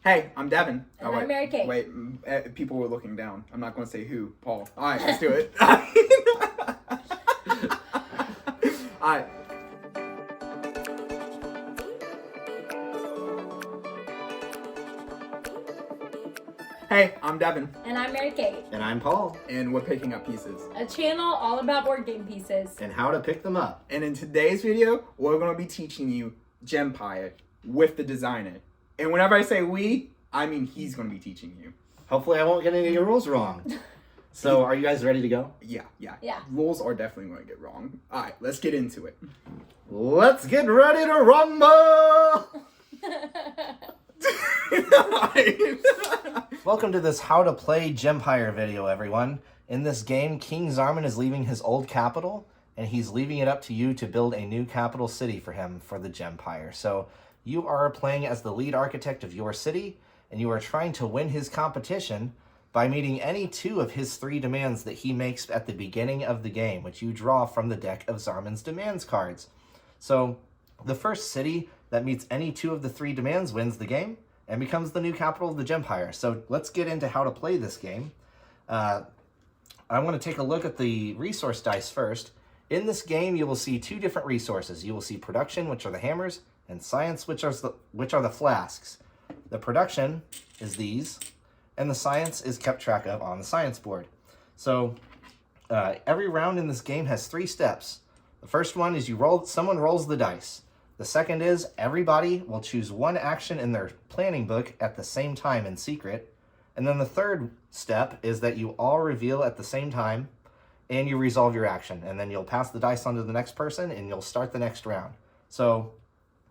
Hey, I'm Devin. And I'm Mary Kate. Wait, people were looking down. I'm not going to say who. Paul. All right, let's do it. All right. Hey, I'm Devin. And I'm Mary Kate. And I'm Paul. And we're picking up pieces. A channel all about board game pieces. And how to pick them up. And in today's video, we're going to be teaching you Gempire with the designer. And whenever I say we, I mean he's going to be teaching you. Hopefully I won't get any of your rules wrong. So are you guys ready to go? Yeah. Yeah. Rules are definitely going to get wrong. All right, let's get into it. Let's get ready to rumble! Welcome to this How to Play Gempire video, everyone. In this game, King Zarman is leaving his old capital, and he's leaving it up to you to build a new capital city for him for the Gempire. So you are playing as the lead architect of your city, and you are trying to win his competition by meeting any two of his three demands that he makes at the beginning of the game, which you draw from the deck of Zarman's demands cards. So the first city that meets any two of the three demands wins the game and becomes the new capital of the Gempire. So let's get into how to play this game. I want to take a look at the resource dice first. In this game, you will see two different resources. You will see production, which are the hammers, and science, which are the flasks. The production is these, and the science is kept track of on the science board. So every round in this game has 3 steps. The first one is someone rolls the dice. The second is everybody will choose one action in their planning book at the same time in secret. And then the third step is that you all reveal at the same time and you resolve your action. And then you'll pass the dice on to the next person and you'll start the next round. So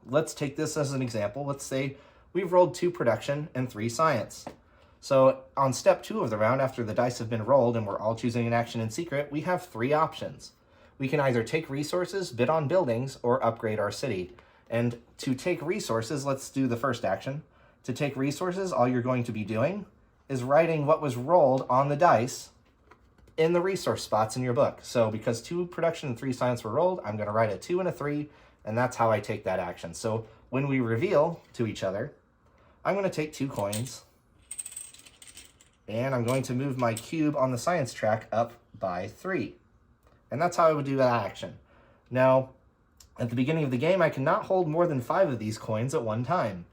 let's take this as an example. Let's say we've rolled 2 production and 3 science. So on step 2 of the round, after the dice have been rolled and we're all choosing an action in secret, we have 3 options. We can either take resources, bid on buildings, or upgrade our city. And to take resources, let's do the first action. To take resources, all you're going to be doing is writing what was rolled on the dice in the resource spots in your book. So because 2 production and 3 science were rolled, I'm going to write a 2 and a 3, and that's how I take that action. So when we reveal to each other, I'm going to take 2 coins, and I'm going to move my cube on the science track up by 3. And that's how I would do that action. Now, at the beginning of the game, I cannot hold more than 5 of these coins at one time.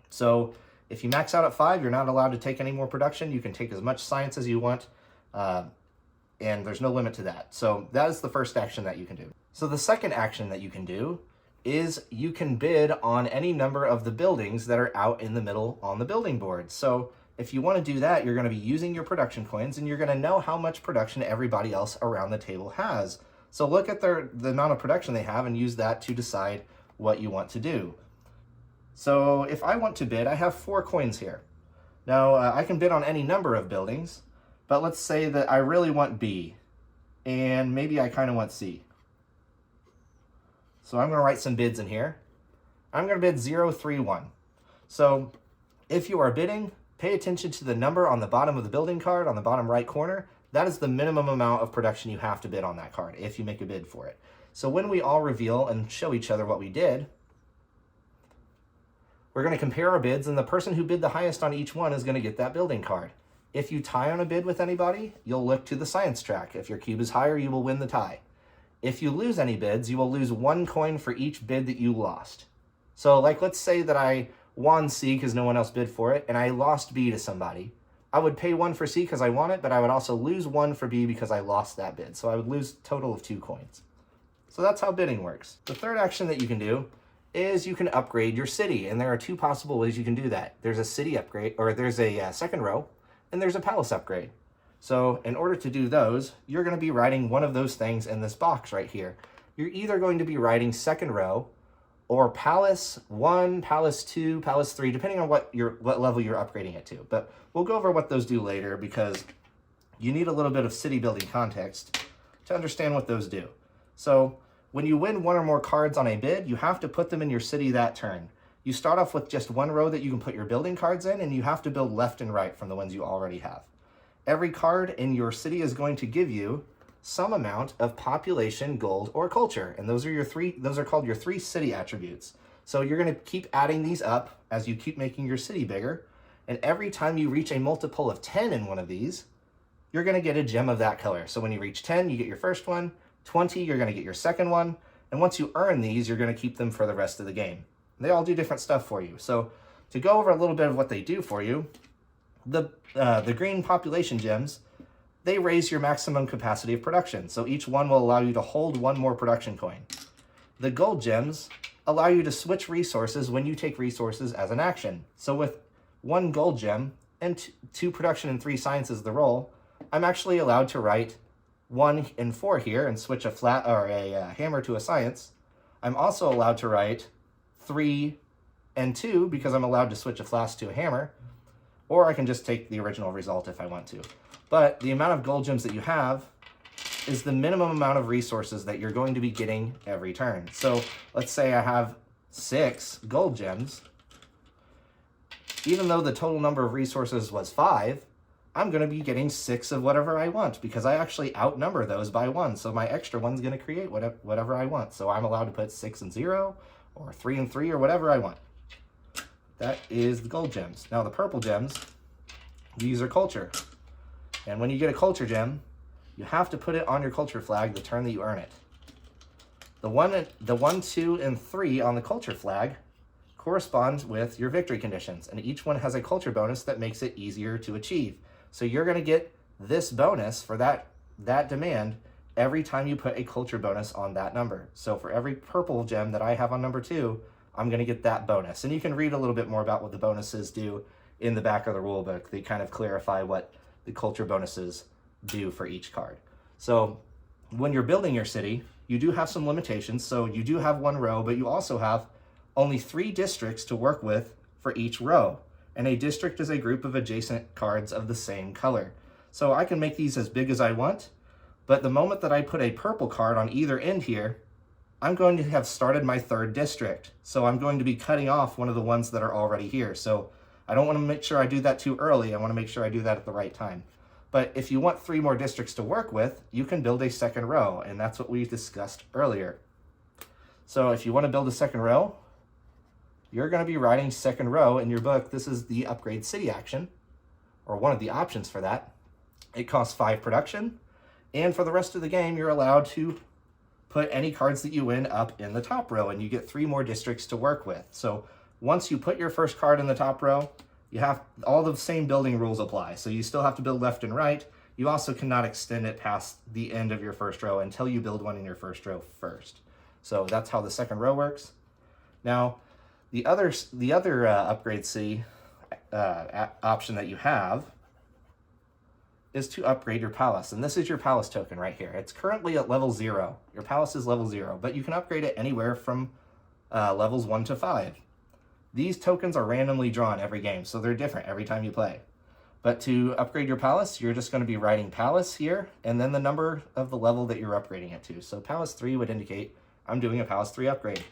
So if you max out at 5, you're not allowed to take any more production. You can take as much science as you want, and there's no limit to that. So that is the first action that you can do. So the second action that you can do is you can bid on any number of the buildings that are out in the middle on the building board. So if you want to do that, you're going to be using your production coins, and you're going to know how much production everybody else around the table has. So look at the amount of production they have and use that to decide what you want to do. So if I want to bid, I have 4 coins here. Now, I can bid on any number of buildings, but let's say that I really want B, and maybe I kind of want C. So I'm going to write some bids in here. I'm going to bid 031. So if you are bidding, pay attention to the number on the bottom of the building card, on the bottom right corner. That is the minimum amount of production you have to bid on that card if you make a bid for it. So when we all reveal and show each other what we did, we're going to compare our bids, and the person who bid the highest on each one is going to get that building card. If you tie on a bid with anybody, you'll look to the science track. If your cube is higher, you will win the tie. If you lose any bids, you will lose 1 coin for each bid that you lost. So like, let's say that I won C because no one else bid for it, and I lost B to somebody. I would pay 1 for C because I won it, but I would also lose 1 for B because I lost that bid. So I would lose a total of 2 coins. So that's how bidding works. The third action that you can do is you can upgrade your city, and there are 2 possible ways you can do that. There's a city upgrade, or there's a second row, and there's a palace upgrade. So in order to do those, you're going to be writing one of those things in this box right here. You're either going to be writing second row, or Palace 1, Palace 2, Palace 3, depending on what level you're upgrading it to. But we'll go over what those do later because you need a little bit of city building context to understand what those do. So when you win 1 or more cards on a bid, you have to put them in your city that turn. You start off with just 1 row that you can put your building cards in, and you have to build left and right from the ones you already have. Every card in your city is going to give you some amount of population, gold, or culture. And those are called your 3 city attributes. So you're going to keep adding these up as you keep making your city bigger And every time you reach a multiple of 10 in one of these, you're going to get a gem of that color. So when you reach 10, you get your first one. 20, you're going to get your second one. And once you earn these, you're going to keep them for the rest of the game. They all do different stuff for you. So to go over a little bit of what they do for you, the green population gems, they raise your maximum capacity of production. So each one will allow you to hold one more production coin. The gold gems allow you to switch resources when you take resources as an action. So with 1 gold gem and 2 production and 3 science as the roll, I'm actually allowed to write 1 and 4 here and switch a flat or a hammer to a science. I'm also allowed to write 3 and 2 because I'm allowed to switch a flask to a hammer, or I can just take the original result if I want to. But the amount of gold gems that you have is the minimum amount of resources that you're going to be getting every turn. So let's say I have 6 gold gems. Even though the total number of resources was 5, I'm going to be getting 6 of whatever I want because I actually outnumber those by 1. So my extra one's going to create whatever I want. So I'm allowed to put 6 and 0 or 3 and 3 or whatever I want. That is the gold gems. Now the purple gems, these are culture. And when you get a culture gem, you have to put it on your culture flag the turn that you earn it. The 1, 2, and 3 on the culture flag correspond with your victory conditions, and each one has a culture bonus that makes it easier to achieve. So you're going to get this bonus for that demand every time you put a culture bonus on that number. So for every purple gem that I have on number 2, I'm going to get that bonus. And you can read a little bit more about what the bonuses do in the back of the rule book. They kind of clarify what the culture bonuses do for each card. So when you're building your city, you do have some limitations. So you do have 1 row, but you also have only 3 districts to work with for each row. And a district is a group of adjacent cards of the same color. So I can make these as big as I want, but the moment that I put a purple card on either end here, I'm going to have started my 3rd district. So I'm going to be cutting off one of the ones that are already here. So I don't want to make sure I do that too early. I want to make sure I do that at the right time. But if you want 3 more districts to work with, you can build a 2nd row, and that's what we discussed earlier. So if you want to build a 2nd row, you're going to be writing 2nd row in your book. This is the upgrade city action, or one of the options for that. It costs 5 production, and for the rest of the game, you're allowed to put any cards that you win up in the top row, and you get 3 more districts to work with. So once you put your first card in the top row, you have all the same building rules apply. So you still have to build left and right. You also cannot extend it past the end of your first row until you build one in your first row first. So that's how the 2nd row works. Now, the other upgrade city option that you have is to upgrade your palace. And this is your palace token right here. It's currently at level 0. Your palace is level 0, but you can upgrade it anywhere from levels 1 to 5. These tokens are randomly drawn every game, so they're different every time you play. But to upgrade your palace, you're just going to be writing palace here, and then the number of the level that you're upgrading it to. So palace 3 would indicate I'm doing a palace 3 upgrade.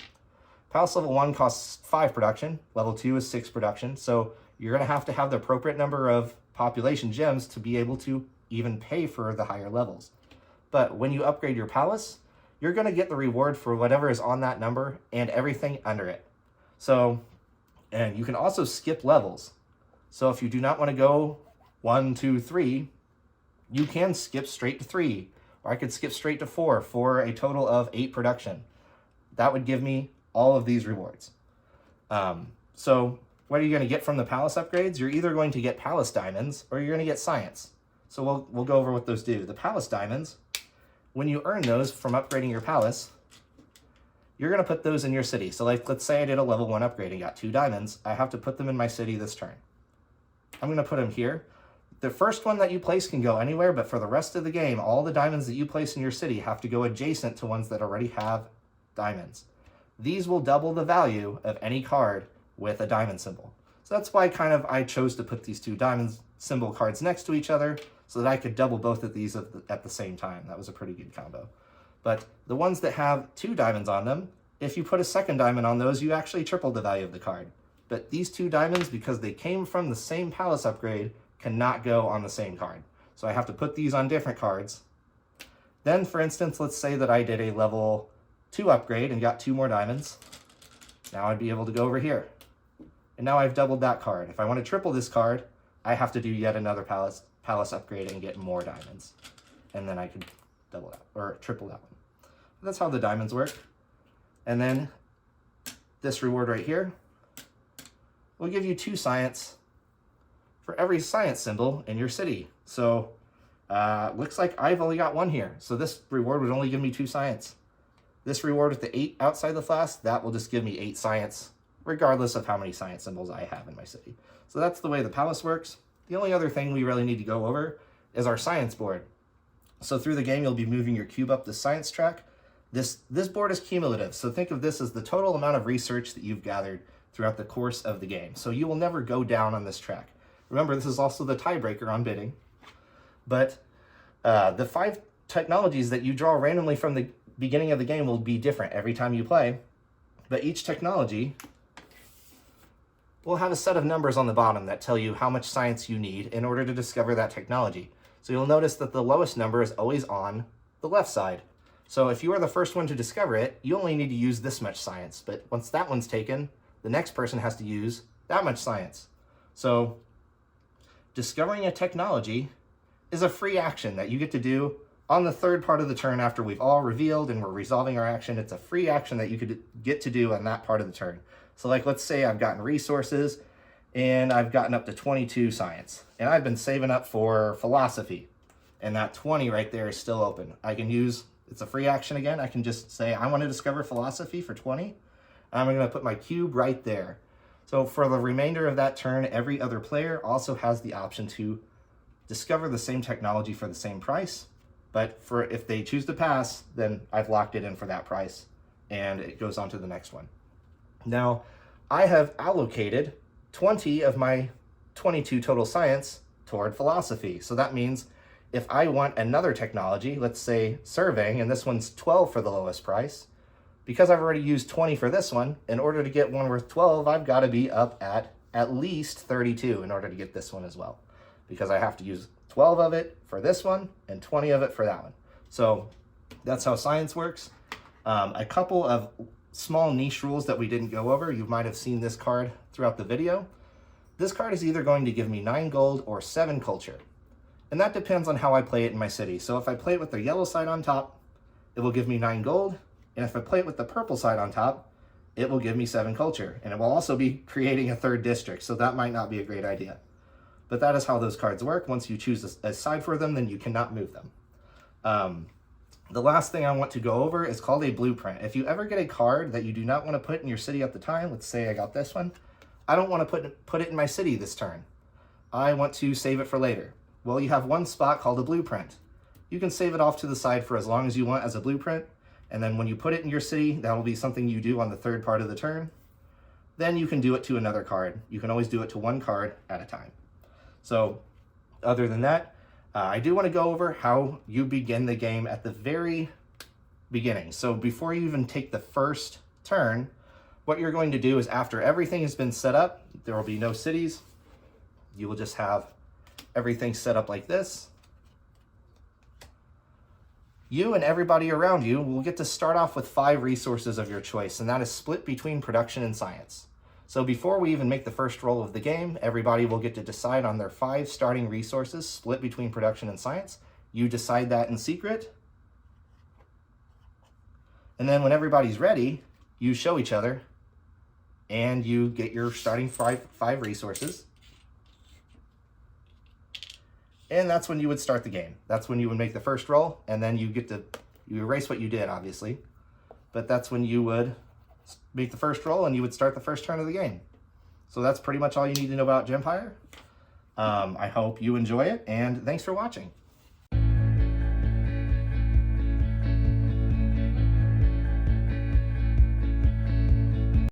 Palace level 1 costs 5 production, level 2 is 6 production, so you're going to have the appropriate number of population gems to be able to even pay for the higher levels. But when you upgrade your palace, you're going to get the reward for whatever is on that number and everything under it. So, and you can also skip levels. So if you do not want to go 1, 2, 3, you can skip straight to 3, or I could skip straight to 4 for a total of 8 production. That would give me all of these rewards. So what are you going to get from the palace upgrades? You're either going to get palace diamonds or you're going to get science. So we'll go over what those do. The palace diamonds, when you earn those from upgrading your palace, you're going to put those in your city. So like, let's say I did a level 1 upgrade and got 2 diamonds. I have to put them in my city this turn. I'm going to put them here. The first one that you place can go anywhere, but for the rest of the game, all the diamonds that you place in your city have to go adjacent to ones that already have diamonds. These will double the value of any card with a diamond symbol. So that's why I chose to put these 2 diamond symbol cards next to each other so that I could double both of these at the same time. That was a pretty good combo. But the ones that have 2 diamonds on them, if you put a 2nd diamond on those, you actually triple the value of the card. But these 2 diamonds, because they came from the same palace upgrade, cannot go on the same card. So I have to put these on different cards. Then, for instance, let's say that I did a level 2 upgrade and got 2 more diamonds. Now I'd be able to go over here. And now I've doubled that card. If I want to triple this card, I have to do yet another palace upgrade and get more diamonds. And then I could double that, or triple that one. That's how the diamonds work. And then this reward right here will give you 2 science for every science symbol in your city. So looks like I've only got 1 here. So this reward would only give me 2 science. This reward with the 8 outside the flask, that will just give me 8 science, regardless of how many science symbols I have in my city. So that's the way the palace works. The only other thing we really need to go over is our science board. So through the game, you'll be moving your cube up the science track. This board is cumulative, so think of this as the total amount of research that you've gathered throughout the course of the game. So you will never go down on this track. Remember, this is also the tiebreaker on bidding. But the 5 technologies that you draw randomly from the beginning of the game will be different every time you play. But each technology will have a set of numbers on the bottom that tell you how much science you need in order to discover that technology. So you'll notice that the lowest number is always on the left side. So if you are the first one to discover it, you only need to use this much science. But once that one's taken, the next person has to use that much science. So discovering a technology is a free action that you get to do on the 3rd part of the turn after we've all revealed and we're resolving our action. It's a free action that you could get to do on that part of the turn. So like, let's say I've gotten resources and I've gotten up to 22 science and I've been saving up for philosophy, and that 20 right there is still open. I can use, it's a free action again. I can just say, I want to discover philosophy for 20. I'm going to put my cube right there. So for the remainder of that turn, every other player also has the option to discover the same technology for the same price. But if they choose to pass, then I've locked it in for that price and it goes on to the next one. Now, I have allocated 20 of my 22 total science toward philosophy. So that means if I want another technology, let's say surveying, and this one's 12 for the lowest price, because I've already used 20 for this one, in order to get one worth 12, I've got to be up at least 32 in order to get this one as well, because I have to use 12 of it for this one and 20 of it for that one. So that's how science works. A couple of small niche rules that we didn't go over. You might have seen this card throughout the video. This card is either going to give me 9 gold or 7 culture. And that depends on how I play it in my city. So if I play it with the yellow side on top, it will give me 9 gold. And if I play it with the purple side on top, it will give me 7 culture. And it will also be creating a 3rd district. So that might not be a great idea. But that is how those cards work. Once you choose a side for them, then you cannot move them. The last thing I want to go over is called a blueprint. If you ever get a card that you do not want to put in your city at the time, let's say I got this one, I don't want to put it in my city this turn. I want to save it for later. Well, you have one spot called a blueprint. You can save it off to the side for as long as you want as a blueprint, and then when you put it in your city, that will be something you do on the 3rd part of the turn. Then you can do it to another card. You can always do it to one card at a time. So other than that, I do want to go over how you begin the game at the very beginning. So before you even take the first turn, what you're going to do is after everything has been set up, there will be no cities. You will just have everything set up like this. You and everybody around you will get to start off with 5 resources of your choice, and that is split between production and science. So before we even make the first roll of the game, everybody will get to decide on their 5 starting resources split between production and science. You decide that in secret. And then when everybody's ready, you show each other and you get your starting 5 resources. And that's when you would start the game. That's when you would make the first roll, and then you erase what you did, obviously. But that's when you would make the first roll and you would start the first turn of the game. So that's pretty much all you need to know about Gempire. I hope you enjoy it, and thanks for watching.